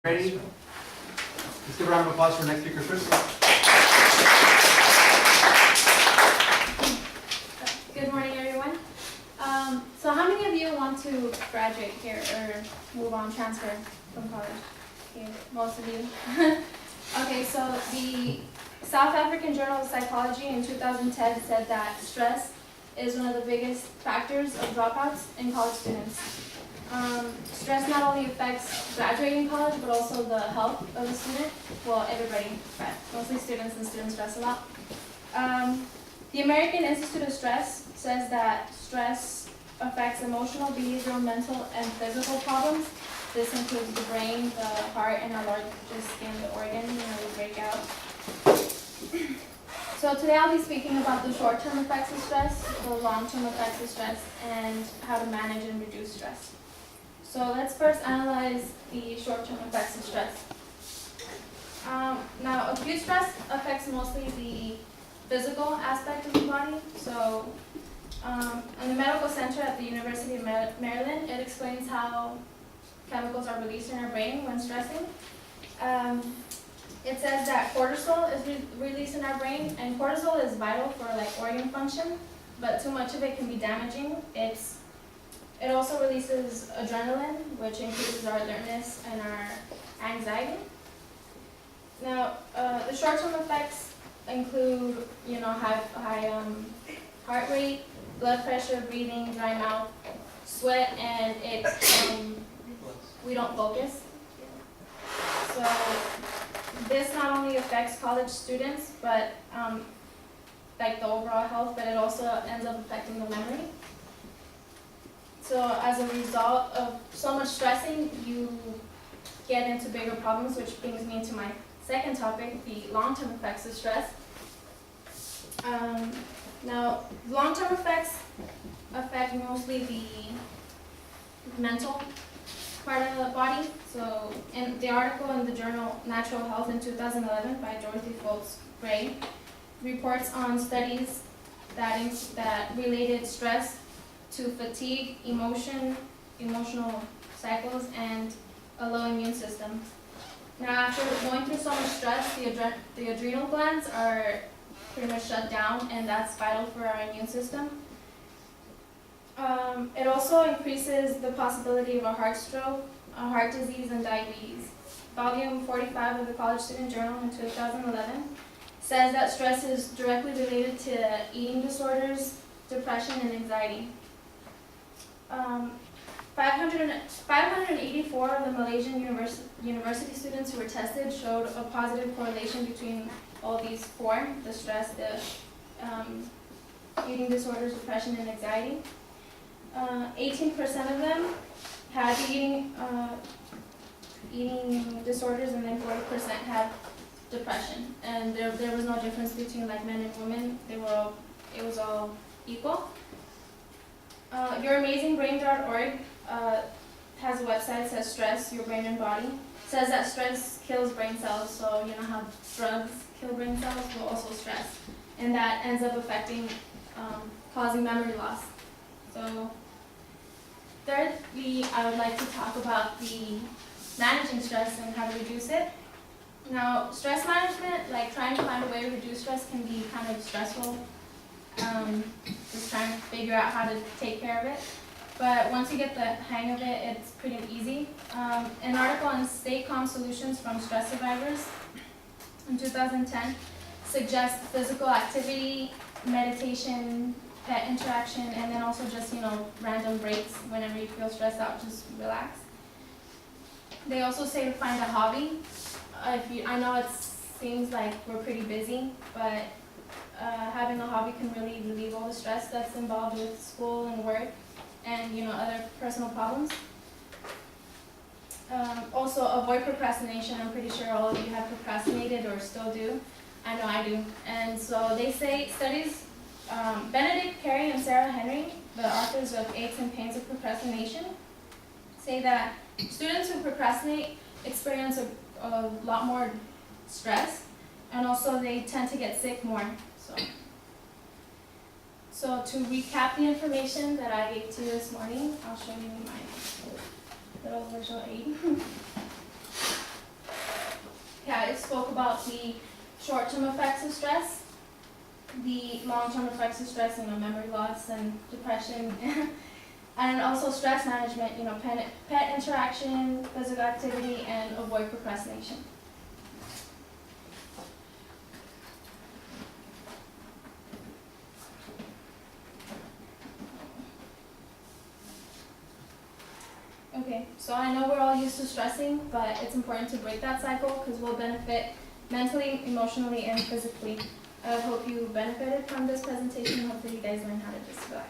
Ready? Let's give a round of applause for next speaker, Cristal. Good morning, everyone. So how many of you want to graduate here or move on, transfer from college? Okay, most of you. Okay, so the South African Journal of Psychology in 2010 said that stress is one of the biggest factors of dropouts in college students. Stress not only affects graduating college, but also the health of the student. Well, everybody, but mostly students, and students stress a lot. The American Institute of Stress says that stress affects emotional, behavioral, mental, and physical problems. This includes the brain, the heart, and our largest skin, the organ, we break out. So today I'll be speaking about the short-term effects of stress, the long-term effects of stress, and how to manage and reduce stress. So let's first analyze the short-term effects of stress. Now, acute stress affects mostly the physical aspect of the body. So in the medical center at the University of Maryland, it explains how chemicals are released in our brain when stressing. It says that cortisol is released in our brain, and cortisol is vital for organ function, but too much of it can be damaging. It also releases adrenaline, which increases our alertness and our anxiety. Now, the short-term effects include, high heart rate, blood pressure, breathing, dry mouth, sweat, and we don't focus. So this not only affects college students, but the overall health, but it also ends up affecting the memory. So as a result of so much stressing, you get into bigger problems, which brings me into my second topic, the long-term effects of stress. Now, long-term effects affect mostly the mental part of the body. So in the article in the journal Natural Health in 2011 by Dorothy Foltz-Gray reports on studies that related stress to fatigue, emotional cycles, and a low immune system. Now, after going through so much stress, the adrenal glands are pretty much shut down, and that's vital for our immune system. It also increases the possibility of a heart stroke, a heart disease, and diabetes. Volume 45 of the College Student Journal in 2011 says that stress is directly related to eating disorders, depression, and anxiety. 584 of the Malaysian university students who were tested showed a positive correlation between all these four: the stress, the eating disorders, depression, and anxiety. 18% of them had eating disorders, and then 40% had depression. And there was no difference between men and women. It was all equal. YourAmazingBrain.org has a website that says stress, your brain and body. It says that stress kills brain cells, so you know how drugs kill brain cells, well also stress. And that ends up affecting, causing memory loss. So thirdly, I would like to talk about the managing stress and how to reduce it. Now, stress management, trying to find a way to reduce stress, can be kind of stressful. Just trying to figure out how to take care of it. But once you get the hang of it, it's pretty easy. An article on Stay-Calm Solutions from Stress Survivors in 2010 suggests physical activity, meditation, pet interaction, and then also just, random breaks whenever you feel stressed out, just relax. They also say to find a hobby. I know it seems like we're pretty busy, but having a hobby can really relieve all the stress that's involved with school and work and other personal problems. Also, avoid procrastination. I'm pretty sure all of you have procrastinated or still do. I know I do. And so they say studies, Benedict Perry and Sarah Henry, the authors of Aches and Pains of Procrastination, say that students who procrastinate experience a lot more stress, and also they tend to get sick more. So to recap the information that I gave to you this morning, I'll show you my little visual aid. spoke about the short-term effects of stress, the long-term effects of stress, memory loss and depression, and also stress management, pet interaction, physical activity, and avoid procrastination. Okay, so I know we're all used to stressing, but it's important to break that cycle because we'll benefit mentally, emotionally, and physically. I hope you benefited from this presentation. Hopefully you guys learned how to just relax.